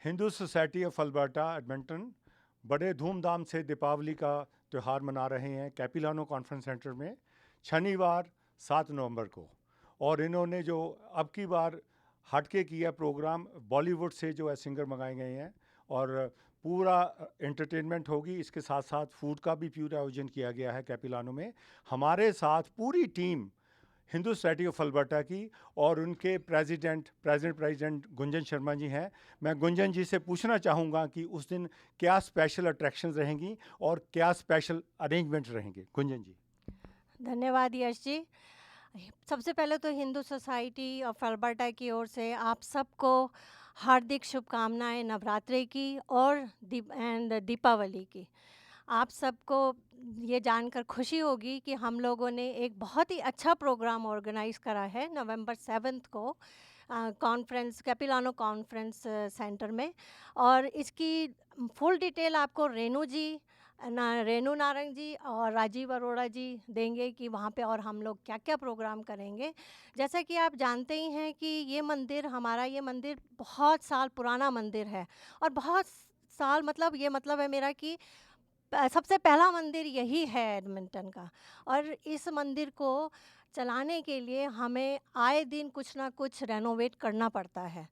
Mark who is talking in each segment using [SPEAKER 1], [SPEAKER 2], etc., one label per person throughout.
[SPEAKER 1] Hindu society of Alberta Edmonton बड़े धूमधाम से दीपावली का त्यौहार मना रहे हैं कैपिलानो कॉन्फ्रेंस सेंटर में शनिवार 7 नवंबर को। और इन्होंने जो अब की बार हटके किया प्रोग्राम, बॉलीवुड से जो है सिंगर मंगाए गए हैं और पूरा एंटरटेनमेंट होगी। इसके साथ साथ फूड का भी पूरा आयोजन किया गया है कैपिलानो में। हमारे साथ पूरी team Hindu society of Alberta की और उनके प्रेसिडेंट गुंजन शर्मा जी हैं। मैं गुंजन जी से पूछना चाहूँगा कि उस दिन क्या स्पेशल अट्रैक्शंस रहेंगी और क्या स्पेशल अरेंजमेंट रहेंगे। गुंजन जी।
[SPEAKER 2] धन्यवाद यश जी। सबसे पहले तो हिंदू सोसाइटी ऑफ अल्बर्टा की ओर से आप सबको हार्दिक शुभकामनाएं नवरात्रि की और दीपावली की। आप सबको ये जानकर खुशी होगी कि हम लोगों ने एक बहुत ही अच्छा प्रोग्राम ऑर्गेनाइज करा है नवंबर 7 को कॉन्फ्रेंस कैपिलानो कॉन्फ्रेंस सेंटर में। और इसकी फुल डिटेल आपको रेनू नारंग जी और राजीव अरोड़ा जी देंगे कि वहाँ पे और हम लोग क्या क्या प्रोग्राम करेंगे। जैसा कि आप जानते ही हैं कि ये मंदिर बहुत साल पुराना मंदिर है और बहुत साल मतलब है मेरा कि सबसे पहला मंदिर यही है एडमिंटन का। और इस मंदिर को चलाने के लिए हमें आए दिन कुछ ना कुछ रेनोवेट करना पड़ता है,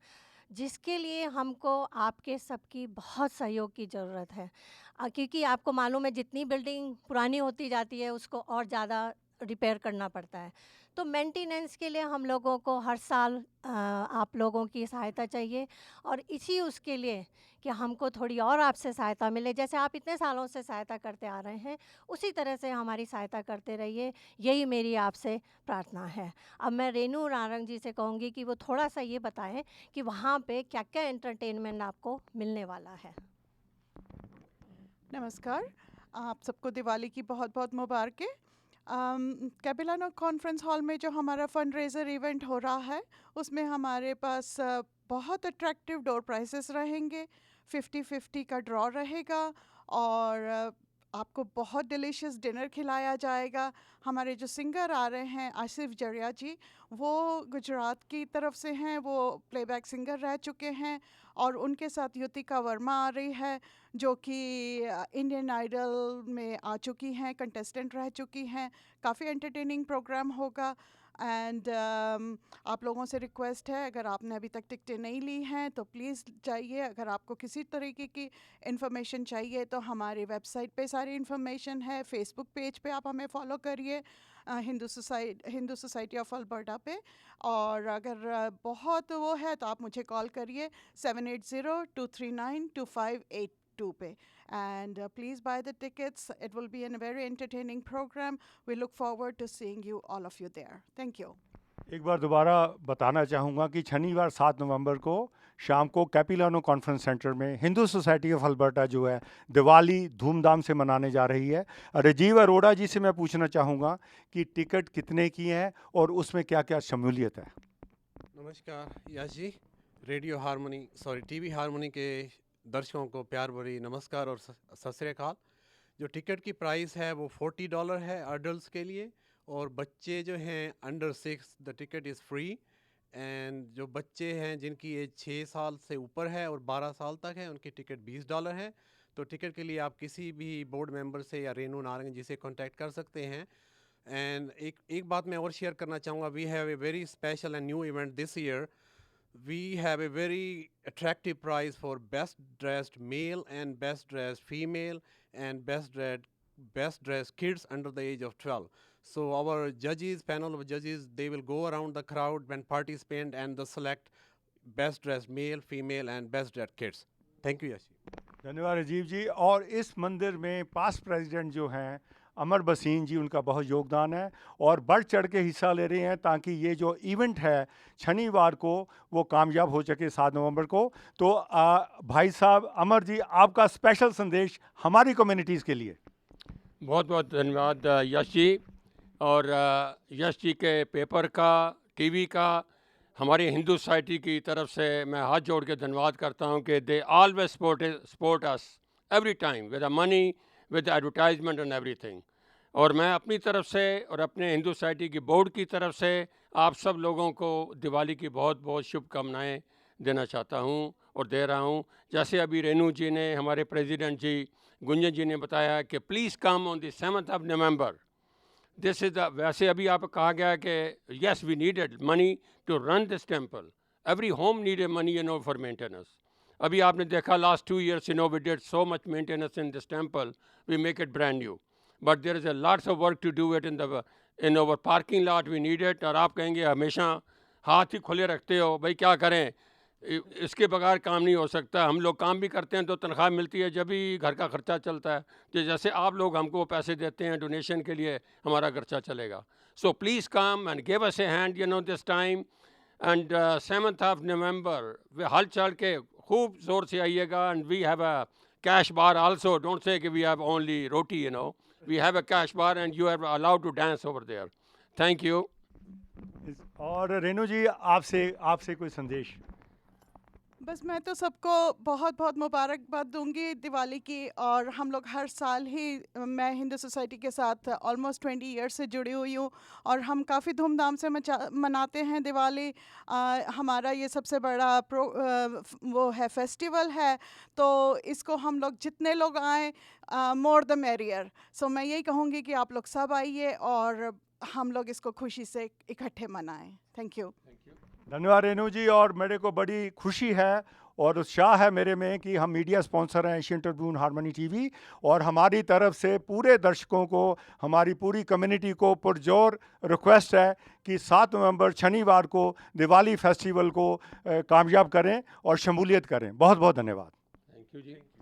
[SPEAKER 2] जिसके लिए हमको आपके सबकी बहुत सहयोग की ज़रूरत है। क्योंकि आपको मालूम है जितनी बिल्डिंग पुरानी होती जाती है उसको और ज़्यादा रिपेयर करना पड़ता है। तो मेंटेनेंस के लिए हम लोगों को हर साल आप लोगों की सहायता चाहिए और इसी उसके लिए कि हमको थोड़ी और आपसे सहायता मिले। जैसे आप इतने सालों से सहायता करते आ रहे हैं उसी तरह से हमारी सहायता करते रहिए, यही मेरी आपसे प्रार्थना है। अब मैं रेनू नारंग जी से कहूँगी कि वो थोड़ा सा ये बताएं कि वहाँ पे क्या क्या एंटरटेनमेंट आपको मिलने वाला है।
[SPEAKER 3] नमस्कार, आप सबको दिवाली की बहुत बहुत मुबारकें। कैपिलानो कॉन्फ्रेंस हॉल में जो हमारा फंड रेज़र इवेंट हो रहा है उसमें हमारे पास बहुत अट्रैक्टिव डोर प्राइसेस रहेंगे। 50-50 का ड्रॉ रहेगा और आपको बहुत डिलीशियस डिनर खिलाया जाएगा। हमारे जो सिंगर आ रहे हैं आसिफ जरिया जी, वो गुजरात की तरफ से हैं, वो प्लेबैक सिंगर रह चुके हैं। और उनके साथ युतिका वर्मा आ रही है जो कि इंडियन आइडल में आ चुकी हैं, कंटेस्टेंट रह चुकी हैं। काफ़ी एंटरटेनिंग प्रोग्राम होगा। एंड आप लोगों से रिक्वेस्ट है, अगर आपने अभी तक टिकटें नहीं ली हैं तो प्लीज़ जाइए। अगर आपको किसी तरीके की इन्फॉर्मेशन चाहिए तो हमारी वेबसाइट पे सारी इन्फॉर्मेशन है। फेसबुक पेज पे आप हमें फॉलो करिए, हिंदू सोसाइटी ऑफ अल्बर्टा पे। और अगर बहुत वो है तो आप मुझे कॉल करिए 7802392582 पे। And please buy the tickets. It will be a very entertaining program. We look forward to seeing you, all of you there. Thank you.
[SPEAKER 1] एक बार दोबारा बताना चाहूँगा कि शनिवार 7 नवंबर को शाम को कैपिलानो कॉन्फ्रेंस सेंटर में हिंदू सोसाइटी ऑफ अल्बर्टा जो है दिवाली धूमधाम से मनाने जा रही है। राजीव अरोड़ा जी से मैं पूछना चाहूँगा कि टिकट कितने की हैं और उसमें क्या क्या शमूलियत है।
[SPEAKER 4] नमस्कार यश जी, टीवी हारमोनी के दर्शकों को प्यार भरी नमस्कार और सत श्री अकाल। जो टिकट की प्राइस है वो $40 है अडल्ट्स के लिए, और बच्चे जो हैं under 6 the ticket is free. And जो बच्चे हैं जिनकी एज 6 साल से ऊपर है और 12 साल तक है उनकी टिकट $20 है। तो टिकट के लिए आप किसी भी बोर्ड मेंबर से या रेनू नारंग जी से कॉन्टैक्ट कर सकते हैं। एंड एक बात मैं और शेयर करना चाहूँगा, we have a very special and new event this year. We have a very attractive prize for best dressed male and best dressed female and best dressed kids under the age of 12. So our panel of judges, they will go around the crowd when participant and they select best dressed male, female and best dressed kids. Thank you Yashi.
[SPEAKER 1] धन्यवाद राजीव जी। और इस मंदिर में past president जो हैं अमर बसीन जी, उनका बहुत योगदान है और बढ़ चढ़ के हिस्सा ले रहे हैं ताकि ये जो इवेंट है शनिवार को वो कामयाब हो सके 7 नवंबर को। तो भाई साहब अमर जी, आपका स्पेशल संदेश हमारी कम्युनिटीज़ के लिए।
[SPEAKER 5] बहुत बहुत धन्यवाद यश जी, और यश जी के पेपर का, टीवी का, हमारी हिंदू सोसाइटी की तरफ से मैं हाथ जोड़ के धन्यवाद करता हूं कि they always support us every time with the money, with the advertisement and everything. और मैं अपनी तरफ से और अपने हिंदू सोसाइटी की बोर्ड की तरफ से आप सब लोगों को दिवाली की बहुत बहुत शुभकामनाएं देना चाहता हूँ और दे रहा हूँ। जैसे अभी रेनू जी ने, हमारे प्रेसिडेंट जी गुंजन जी ने बताया कि please come on the 7th of November। This is the, वैसे अभी आप कहा गया कि yes we needed money to run this temple, every home needed money for maintenance. अभी आपने देखा last 2 years we did so much maintenance in this temple, we make it brand new, but there is a lots of work to do it in over parking lot, we need it. और आप कहेंगे हमेशा हाथ ही खुले रखते हो, भाई क्या करें, इसके बगैर काम नहीं हो सकता। हम लोग काम भी करते हैं तो तनख्वाह मिलती है, जब भी घर का खर्चा चलता है। तो जैसे आप लोग हमको पैसे देते हैं डोनेशन के लिए, हमारा खर्चा चलेगा। So please come and give us A hand this time. And 7th of November हल चल के खूब ज़ोर से आइएगा। And we have a cash bar also, don't say that we have only roti, we have a cash bar and you are allowed to dance over there. Thank you.
[SPEAKER 1] और रेनू जी आपसे कोई संदेश?
[SPEAKER 3] बस मैं तो सबको बहुत बहुत मुबारकबाद दूंगी दिवाली की। और हम लोग हर साल ही, मैं हिंदू सोसाइटी के साथ ऑलमोस्ट 20 ईयर्स से जुड़ी हुई हूँ और हम काफ़ी धूमधाम से मनाते हैं दिवाली। हमारा ये सबसे बड़ा वो है, फेस्टिवल है। तो इसको हम लोग जितने लोग आएँ, मोर द मेरियर। सो मैं यही कहूँगी कि आप लोग सब आइए और हम लोग इसको खुशी से इकट्ठे मनाएं। Thank you.
[SPEAKER 1] धन्यवाद रेनू जी। और मेरे को बड़ी खुशी है और उत्साह है मेरे में कि हम मीडिया स्पॉन्सर हैं एशियन ट्रिब्यून हारमोनी टीवी, और हमारी तरफ से पूरे दर्शकों को, हमारी पूरी कम्युनिटी को पुरजोर रिक्वेस्ट है कि 7 नवंबर शनिवार को दिवाली फेस्टिवल को कामयाब करें और शमूलियत करें। बहुत बहुत धन्यवाद।
[SPEAKER 5] Thank you ji.